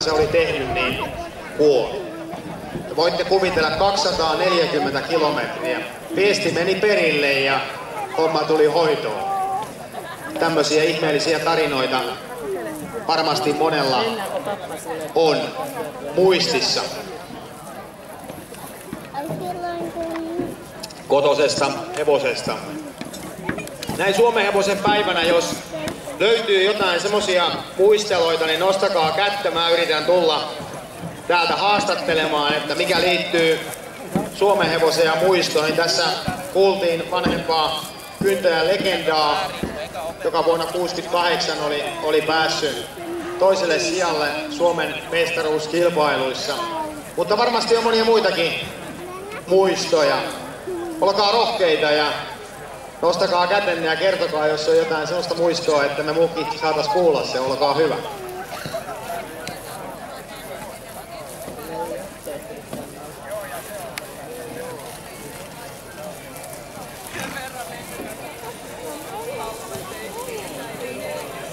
se oli tehnyt, niin kuoli. Ja voitte kuvitella 240 kilometriä. Viesti meni perille ja homma tuli hoitoon. Tämmöisiä ihmeellisiä tarinoita varmasti monella on muistissa. Kotosesta hevosesta. Näin Suomen hevosen päivänä, jos löytyy jotain semmosia muisteloita, niin nostakaa kättä. Mä yritän tulla täältä haastattelemaan, että mikä liittyy Suomen hevosen ja muistoon. Niin tässä kuultiin vanhempaa kyntäjän legendaa, joka vuonna 1968 oli päässyt toiselle sijalle Suomen mestaruuskilpailuissa. Mutta varmasti on monia muitakin muistoja. Olkaa rohkeita ja nostakaa kätenne ja kertokaa, jos on jotain sellaista muistoa, että me muukin saatais kuulla se. Olkaa hyvä.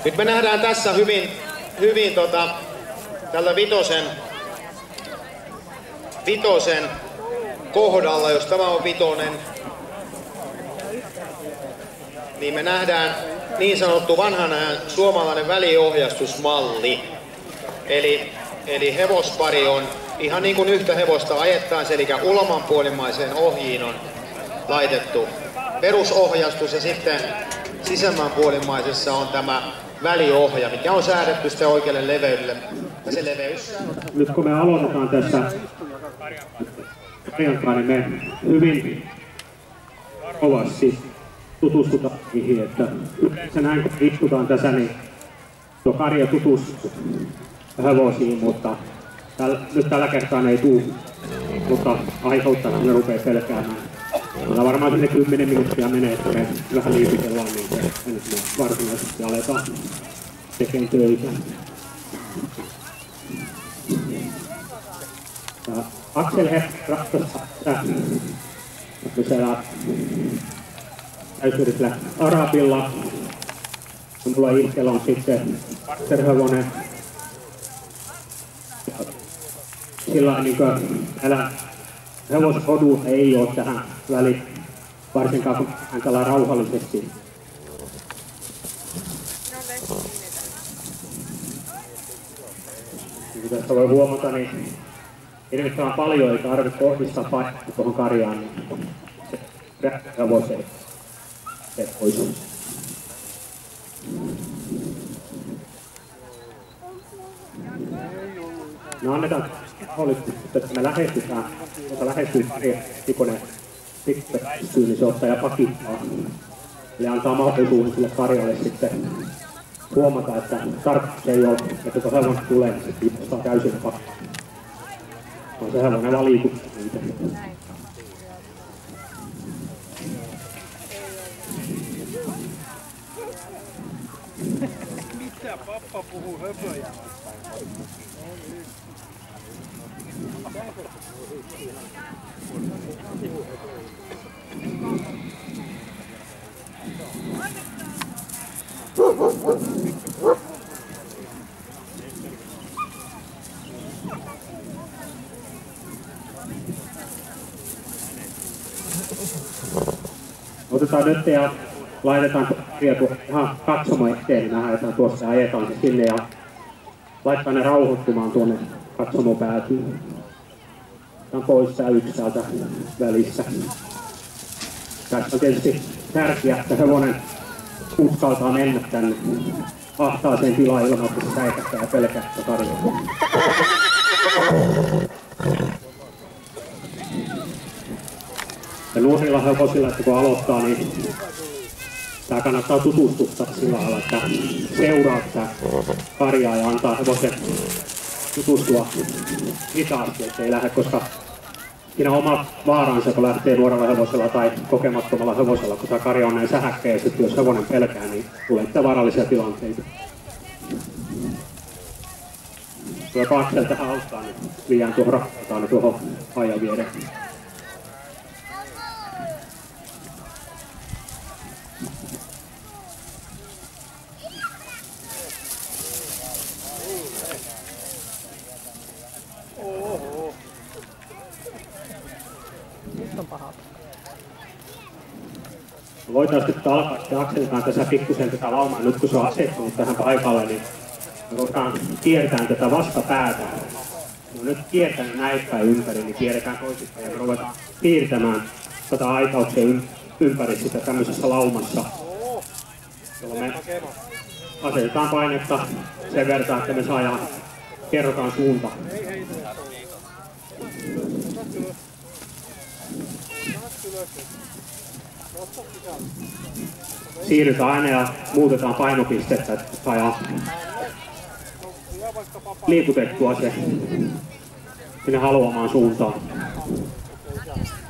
Nyt me nähdään tässä hyvin tällä vitosen kohdalla, jos tämä on vitonen, niin me nähdään niin sanottu vanhan ajan suomalainen väliohjastusmalli. Eli hevospari on ihan niin kuin yhtä hevosta ajettaisiin, eli ulomanpuolimaiseen ohjiin on laitettu perusohjastus ja sitten sisämaanpuolimaisessa on tämä väliohja, mikä on säädetty sitten oikealle leveydelle. Ja se leveys. Nyt kun me aloitetaan tässä karjankaan, niin me hyvin kovasti tutustutaan niihin, että yleensä näin kun istutaan tässä, niin tuo karja tutustuu hevosiin, mutta nyt tällä kertaa ne ei tule, mutta aiheuttaa, kun ne rupeaa pelkäämään. Mutta varmaan sinne 10 minuuttia menee, että me vähän liikutellaan, niin me varsinaisesti aletaan tekemään töitä. Aksel ratsastaa siellä täysyydellä Arabilla. Mulla itsellä on sitten parterhevonen. Sillä niin älä hevoshodut ei ole tähän väliin, varsinkaan kun hän kalaa rauhallisesti. Niin kuin tässä voi huomata, niin hirvittävän paljon ei tarvitse kohdistaa paikkaa tuohon karjaan, niin se hevoseen se olisi. Me annetaan että me lähestytään, joka lähestyy Tikonen pystyy, niin se ottaa ja pakittaa. Eli antaa mahdollisuuden sille karjalle sitten huomata, että tarkoitus ei ole, että kun hevonen tulee, niin se piipustaa täysin pakittaa. On se hevonen vaan liikuttaa niitä. Mitä pappa puhuu höpöjä? Otetaan nyt ja laitetaan karja ihan katsomaan eteen, niin me ajetaan tuossa ja ajetaan se sinne ja laittaa ne rauhoittumaan tuonne katsomon päätyyn. Tämä on pois yksi täältä välissä. Tässä on tietysti tärkeää, että hevonen uskaltaa mennä tänne ahtaaseen tilaan ilman, että se säikähtää ja pelkää sitä karjaa. Ja nuorilla hevosilla, että kun aloittaa, niin tämä kannattaa tutustuttaa sillä lailla, että seuraa sitä karjaa ja antaa hevosen tutustua hitaasti, ettei lähde, koska siinä on oma vaaransa, kun lähtee nuorella hevosella tai kokemattomalla hevosella, kun tämä karja on näin sähäkkä ja sitten jos hevonen pelkää, niin tulee niitä vaarallisia tilanteita. Tuleeko Aksel tähän auttaa, niin liian tuohon rakkataan tuohon ajan viereen. Voitaisiin nyt alkaa sitten Akseltaan tässä pikkusen tätä laumaa. Nyt kun se on asettunut tähän paikalle, niin me ruvetaan kiertämään tätä vastapäätä. No nyt kiertänyt näin päin ympäri, niin kierretään toisinpäin ja me ruvetaan piirtämään tätä aitauksen ympäri sitä tämmöisessä laumassa, jolloin me asetetaan painetta sen verran, että me saadaan, kerrotaan suunta. Siirrytään aina ja muutetaan painopistettä, että saadaan liikutettua se sinne haluamaan suuntaan.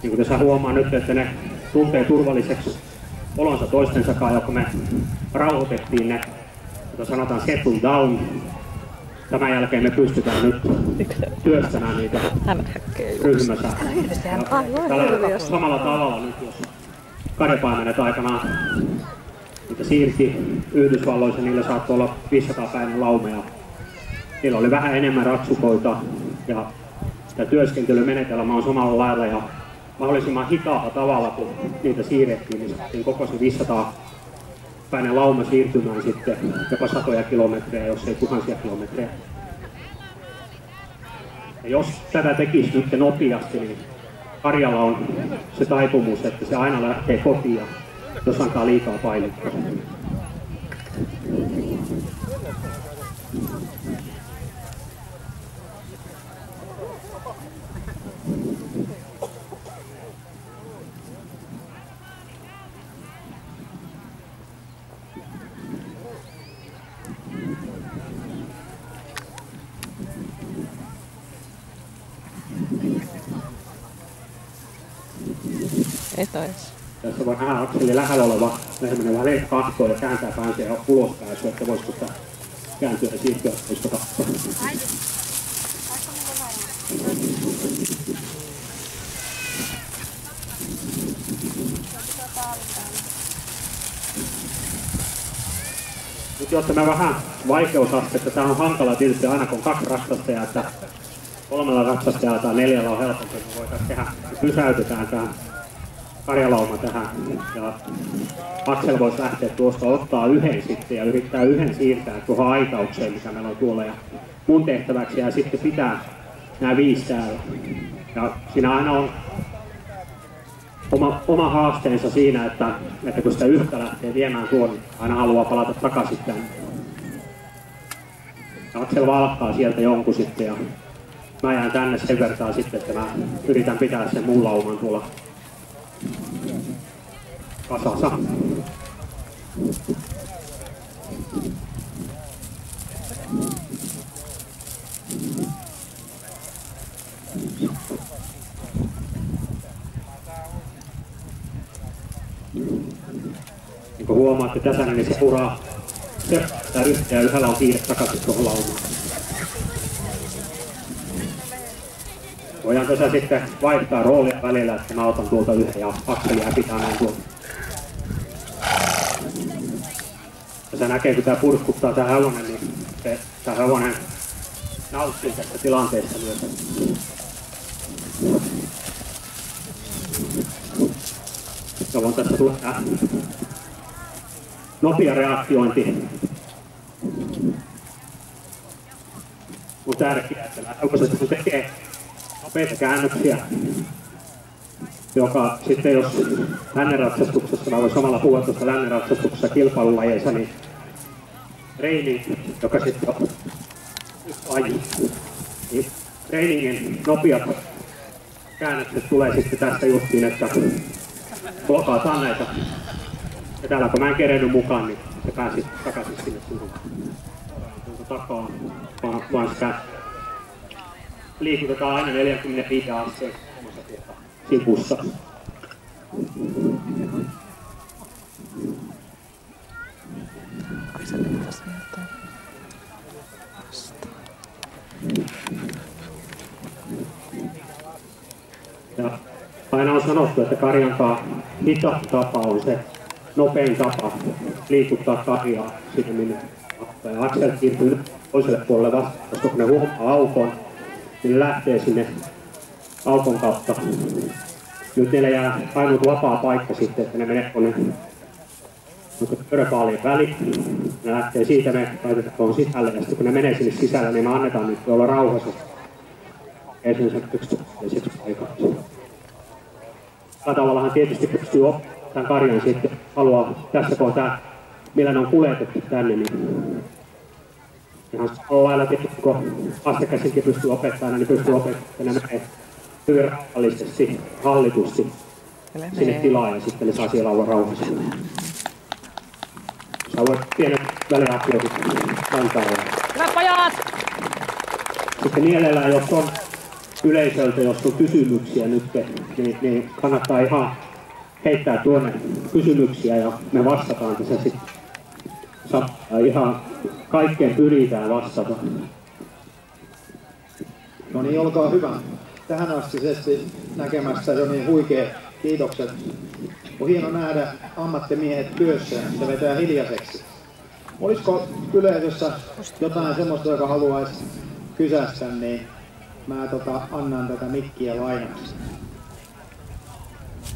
Niin kuin tässä huomaa nyt, että ne tuntee turvalliseksi olonsa toistensa kanssa, kun me rauhoitettiin ne, jota sanotaan settle down. Tämän jälkeen me pystytään nyt työstämään niitä ryhmässä. Tällä samalla tavalla nyt, jos karjapaimenet aikanaan niitä siirti Yhdysvalloissa, niillä saattoi olla 500-päinen laume. Niillä oli vähän enemmän ratsukoita ja tämä työskentelymenetelmä on samalla lailla ja mahdollisimman hitaalla tavalla, kun niitä siirrettiin, niin saatiin koko se 500-päinen lauma siirtymään sitten jopa satoja kilometrejä, jos ei tuhansia kilometrejä. Ja jos tätä tekisi nyt nopeasti, niin karjalla on se taipumus, että se aina lähtee kotiin, jos antaa liikaa painetta. Tässä voi nähdä akselin lähellä oleva lehminen vähän leikkaahtoa ja kääntää päänsä ja ulospääsyä, että voisiko sitä kääntyä ja siirtyä toista tahtoa. Nyt jotta me vähän vaikeusastetta, tämä on hankala tietysti aina kun on 2 ratsastajaa, että 3 ratsastajalla tai 4 on helpompi, me voitaisiin tehdä, pysäytetään tähän karjalauma tähän ja Aksel voisi lähteä tuosta ottaa yhden sitten ja yrittää yhden siirtää tuohon aitaukseen, mikä meillä on tuolla ja mun tehtäväksi ja sitten pitää nämä 5 täällä. Ja siinä aina on oma haasteensa siinä, että kun sitä yhtä lähtee viemään tuon, niin aina haluaa palata takaisin tänne. Ja Aksel valkkaa sieltä jonkun sitten ja mä jään tänne sen verran sitten, että mä yritän pitää sen muun lauman tuolla kasassa. Niin kuin huomaatte tässä, niin se uraa tämä ryhtiä ja yhdellä on kiire takaisin tuohon laumaan. Voidaan tässä sitten vaihtaa roolia välillä, että mä otan tuolta yhden ja Akselia pitää näin tuolta. Tässä näkee, kun tää purskuttaa tää hevonen, niin tää hevonen nauttii tästä tilanteesta myös. Jolloin tässä tulee nopea reaktiointi. On tärkeää, että hevoset kun tekee nopeita käännöksiä, joka sitten jos lännenratsastuksessa, mä voin samalla puhua tuosta lännenratsastuksessa kilpailulajeissa, niin training, joka sitten on laji, niin trainingin nopeat käännökset tulee sitten tästä justiin, että blokataan näitä. Ja täällä kun mä en kerennyt mukaan, niin se pääsi takaisin sinne suuntaan. Tuolta takaa vaan sitä liikutetaan aina 45 asteen omassa sivussa. Ja aina on sanottu, että karjankaa hita tapa on se nopein tapa liikuttaa karjaa sinne minne. Ja Aksel siirtyy toiselle puolelle vasta, koska kun ne huomaa aukon, niin ne lähtee sinne aukon kautta. Nyt niille jää ainut vapaa paikka sitten, että ne menee tuonne pyöräpaalien väli. Ne lähtee siitä, me laitetaan tuohon sisälle ja sitten kun ne menee sinne sisälle, niin me annetaan nyt olla rauhassa. Esimerkiksi yksityisessä paikaksi. Tällä tavallahan tietysti pystyy tämän karjan sitten haluaa tässä kohtaa, millä ne on kuljetettu tänne, niin ihan samalla lailla tietysti, kun vastakäsinkin pystyy opettamaan, niin pystyy opettamaan ne hyvin rauhallisesti, hallitusti sinne tilaan ja sitten ne saa siellä olla rauhassa. Sä voit pienet väliakiot antaa. Hyvä pojat! Sitten mielellään, jos on yleisöltä, jos on kysymyksiä nyt, niin kannattaa ihan heittää tuonne kysymyksiä ja me vastataan tässä sitten. Ihan kaikkeen pyritään vastata. No niin, olkaa hyvä. Tähän astisesti näkemässä jo niin huikeat kiitokset. On hieno nähdä ammattimiehet työssä, se vetää hiljaiseksi. Olisiko yleisössä jotain semmoista, joka haluaisi kysästä, niin mä annan tätä mikkiä lainaksi.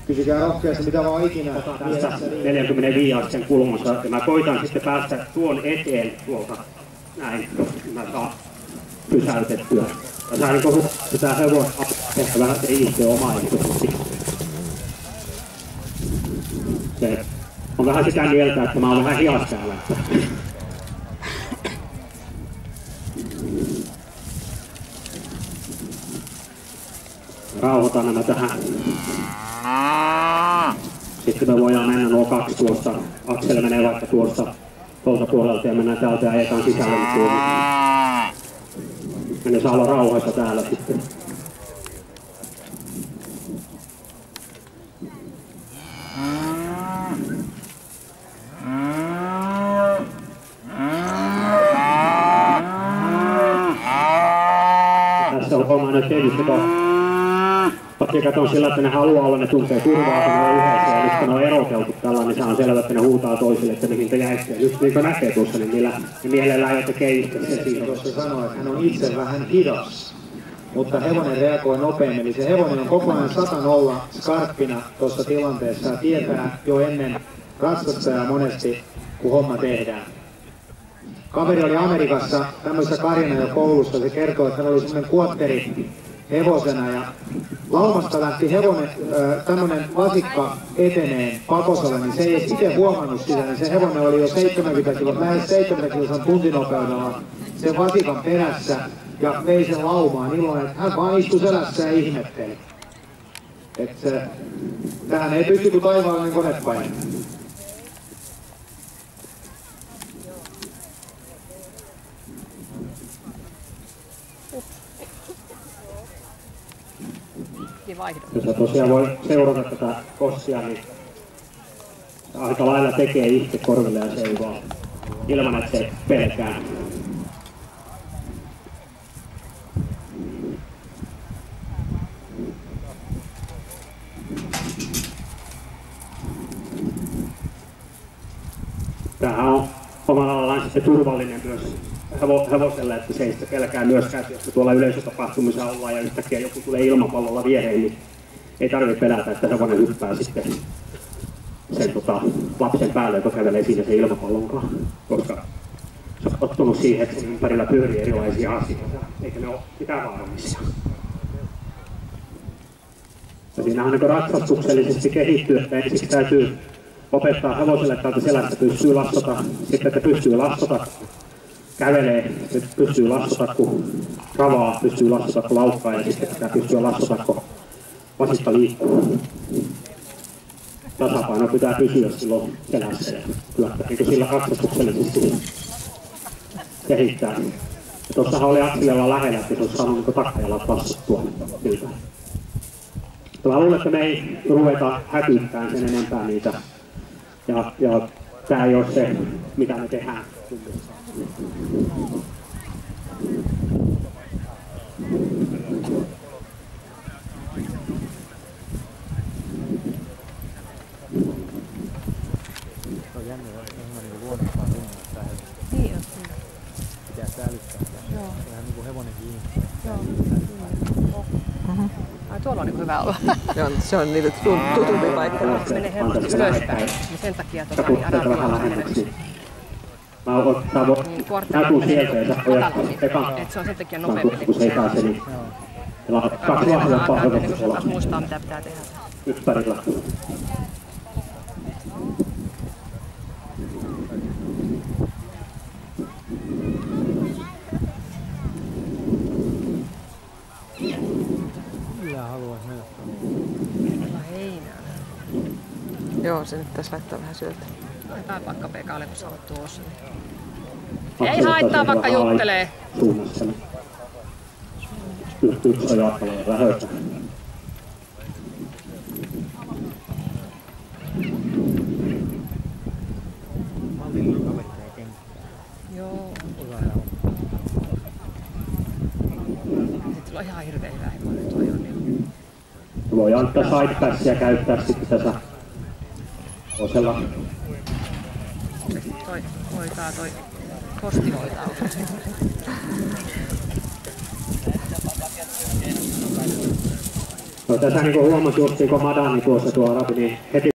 Kysykää rohkeasti mitä vaan ikinä. Tässä 45 asteen kulmassa ja mä koitan sitten päästä tuon eteen tuolta näin, mä saan pysäytettyä. Mä saan niin sitä hevosta ehkä vähän se itse omaehtoisesti. Se on vähän sitä mieltä, että mä oon vähän hias täällä. Rauhoitan nämä tähän. Sitten me voidaan mennä nuo kaksi tuosta. Akseli menee vaikka tuosta tuolta puolelta ja mennään täältä ja ajetaan sisälle tuohon. Ja ne saa olla rauhassa täällä sitten. Tässä on homma nyt tietysti Asiakkaat on sillä, että ne haluaa olla, ne tuntee turvaa, kun ne on yhdessä ja nyt kun ne on eroteltu tällainen, niin se on selvä, että ne huutaa toisille, että mihin te jäitte. Ja just niin kuin näkee tuossa, niin niillä ne mielellään jo tekee itse se siinä. Tuossa sanoi, että hän on itse vähän hidas, mutta hevonen reagoi nopeammin. Eli se hevonen on koko ajan 100-0 skarppina tuossa tilanteessa ja tietää jo ennen ratsastajaa monesti, kun homma tehdään. Kaveri oli Amerikassa tämmöisessä karjana jo koulussa, se kertoo, että hän oli semmoinen kuotteri hevosena ja laumasta lähti hevonen, tämmönen vasikka eteneen pakosalle, niin se ei edes itse huomannut sitä, niin se hevonen oli jo 70 kiloa, lähes 70 kilosan tuntinopeudella sen vasikan perässä ja vei sen laumaan ilman, että hän vaan istui selässä ja ihmetteli. Että tähän ei pysty kuin taivaallinen konepaine. Jos tosiaan voi seurata tätä kossia, niin aika lailla tekee itse korville ja seivaa ilman, että se pelkää. Tämähän on omalla laillaan sitten turvallinen myös hevoselle, että se ei sitä pelkää myöskään, jos tuolla yleisötapahtumissa ollaan ja yhtäkkiä joku tulee ilmapallolla viereen, niin ei tarvitse pelätä, että hevonen hyppää sitten sen lapsen päälle, joka kävelee siinä sen ilmapallonkaan, koska se on tottunut siihen, että sen ympärillä pyörii erilaisia asioita, eikä ne ole mitään vaarallisia. Ja siinä on niin ratsastuksellisesti kehittyy, että ensiksi täytyy opettaa hevoselle täältä selästä pystyy lassota, sitten että pystyy lassota, kävelee, pystyy lassota kun ravaa, pystyy lassota kun laukkaa ja sitten pitää pystyä lassota kun vasikka liikkuu. Tasapaino pitää pysyä silloin selässä ja kyllä niin sillä ratsastuksellisesti kehittää. Ja tuossahan oli Akselilla lähellä, että se olisi saanut niin takajalat lassottua siltä. Mä luulen, että me ei ruveta hätyttämään sen enempää niitä. Ja tää ei ole se, mitä me tehdään. On jännä, että luonnostaan tunnistaa hevosta. Niin on. Pitää säilyttää. Joo. Vähän niin kuin hevonen kiinni. Joo. tuolla on niin hyvä olla. Se on niille tutumpi paikka. Se menee helposti ylöspäin. Ja sen takia niin Arabia on mennyt. Mä ottaa Kvartteli menee matalammin. Et se on sen takia nopeampi kuin se. Kaksi vahvempaa niin hevosta kun se muistaa mitä pitää tehdä. ympärillä. Kyllä haluaisi mennä. Heinää. Joo, se nyt tässä laittaa vähän syötä. Laitetaan vaikka Pekalle, kun sä olet tuossa. Ei haittaa, vaikka juttelee. Suunnassa. Yksi ajattelee lähöstä. Joo. Sitten on ihan hirveän hyvä hevonen toi on. Voi antaa sidepassia käyttää sitten tässä osella. Toi hoitaa toi Kosti hoitaa. No tässä niin kuin huomasi justiin, kun Madani tuossa tuo Arabi, niin heti